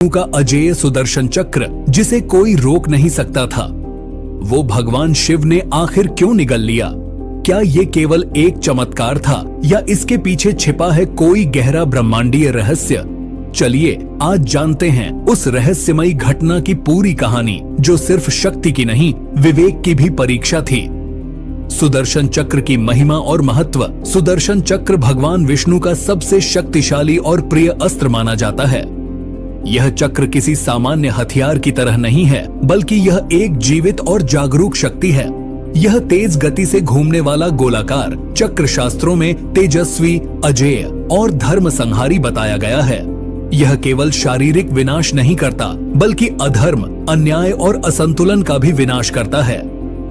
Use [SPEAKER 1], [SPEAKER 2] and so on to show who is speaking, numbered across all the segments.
[SPEAKER 1] का अजेय सुदर्शन चक्र जिसे कोई रोक नहीं सकता था, वो भगवान शिव ने आखिर क्यों निगल लिया? क्या ये केवल एक चमत्कार था या इसके पीछे छिपा है कोई गहरा ब्रह्मांडीय रहस्य? चलिए आज जानते हैं उस रहस्यमयी घटना की पूरी कहानी जो सिर्फ शक्ति की नहीं, विवेक की भी परीक्षा थी। सुदर्शन चक्र की महिमा और महत्व। सुदर्शन चक्र भगवान विष्णु का सबसे शक्तिशाली और प्रिय अस्त्र माना जाता है। यह चक्र किसी सामान्य हथियार की तरह नहीं है, बल्कि यह एक जीवित और जागरूक शक्ति है। यह तेज गति से घूमने वाला गोलाकार चक्र शास्त्रों में तेजस्वी, अजेय और धर्म संहारी बताया गया है। यह केवल शारीरिक विनाश नहीं करता, बल्कि अधर्म, अन्याय और असंतुलन का भी विनाश करता है।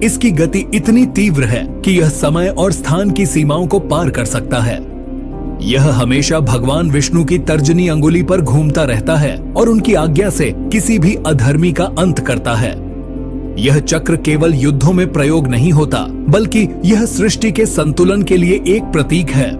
[SPEAKER 1] इसकी गति इतनी तीव्र है कि यह समय और स्थान की सीमाओं को पार कर सकता है। यह हमेशा भगवान विष्णु की तर्जनी अंगुली पर घूमता रहता है और उनकी आज्ञा से किसी भी अधर्मी का अंत करता है। यह चक्र केवल युद्धों में प्रयोग नहीं होता, बल्कि यह सृष्टि के संतुलन के लिए एक प्रतीक है।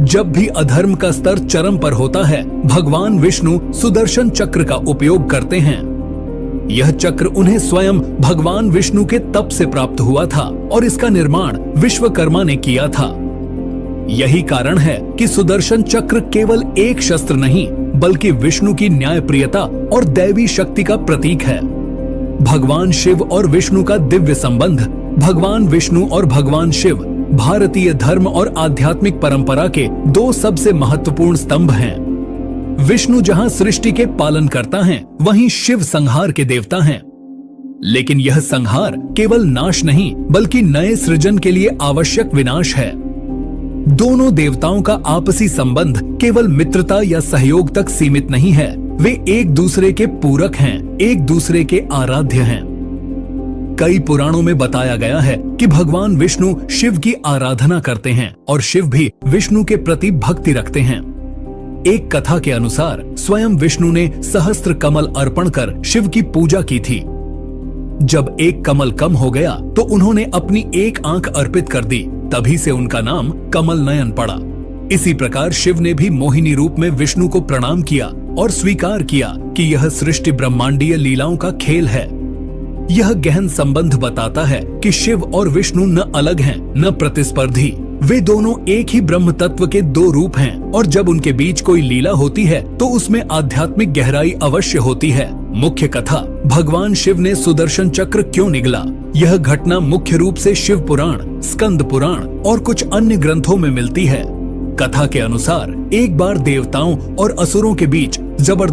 [SPEAKER 1] जब भी अधर्म का स्तर चरम पर होता है, भगवान विष्णु सुदर्शन चक्र का उपयोग करते हैं। यह चक्र उन्हें स्वयं भगवान विष्णु के तप से प्राप्त हुआ था और इसका निर्माण विश्वकर्मा ने किया था। यही कारण है कि सुदर्शन चक्र केवल एक शस्त्र नहीं, बल्कि विष्णु की न्यायप्रियता और दैवी शक्ति का प्रतीक है। भगवान शिव और विष्णु का दिव्य संबंध। भगवान विष्णु और भगवान शिव भारतीय धर्म और आध्यात्मिक परंपरा के दो सबसे महत्वपूर्ण स्तंभ हैं। विष्णु जहां सृष्टि के पालन करता है, वहीं शिव संहार के देवता हैं। लेकिन यह संहार केवल नाश नहीं, बल्कि नए सृजन के लिए आवश्यक विनाश है। दोनों देवताओं का आपसी संबंध केवल मित्रता या सहयोग तक सीमित नहीं है। वे एक दूसरे के पूरक हैं, एक दूसरे के आराध्य हैं। कई पुराणों में बताया गया है कि भगवान विष्णु शिव की आराधना करते हैं और शिव भी विष्णु के प्रति भक्ति रखते हैं। एक कथा के अनुसार स्वयं विष्णु ने सहस्त्र कमल अर्पण कर शिव की पूजा की थी। जब एक कमल कम हो गया तो उन्होंने अपनी एक आंख अर्पित कर दी, तभी से उनका नाम कमल नयन पड़ा। इसी प्रकार शिव ने भी मोहिनी रूप में विष्णु को प्रणाम किया और स्वीकार किया कि यह सृष्टि ब्रह्मांडीय लीलाओं का खेल है। यह गहन संबंध बताता है कि शिव और विष्णु न अलग हैं, न प्रतिस्पर्धी। वे दोनों एक ही ब्रह्म तत्व के दो रूप हैं और जब उनके बीच कोई लीला होती है तो उसमें आध्यात्मिक गहराई अवश्य होती है। मुख्य कथा। भगवान शिव ने सुदर्शन चक्र क्यों निगला? यह घटना मुख्य रूप से शिव पुराण, स्कंद पुराण और कुछ अन्य ग्रंथों में मिलती है। कथा के अनुसार एक बार देवताओं और असुरों के बीच जबरदस्त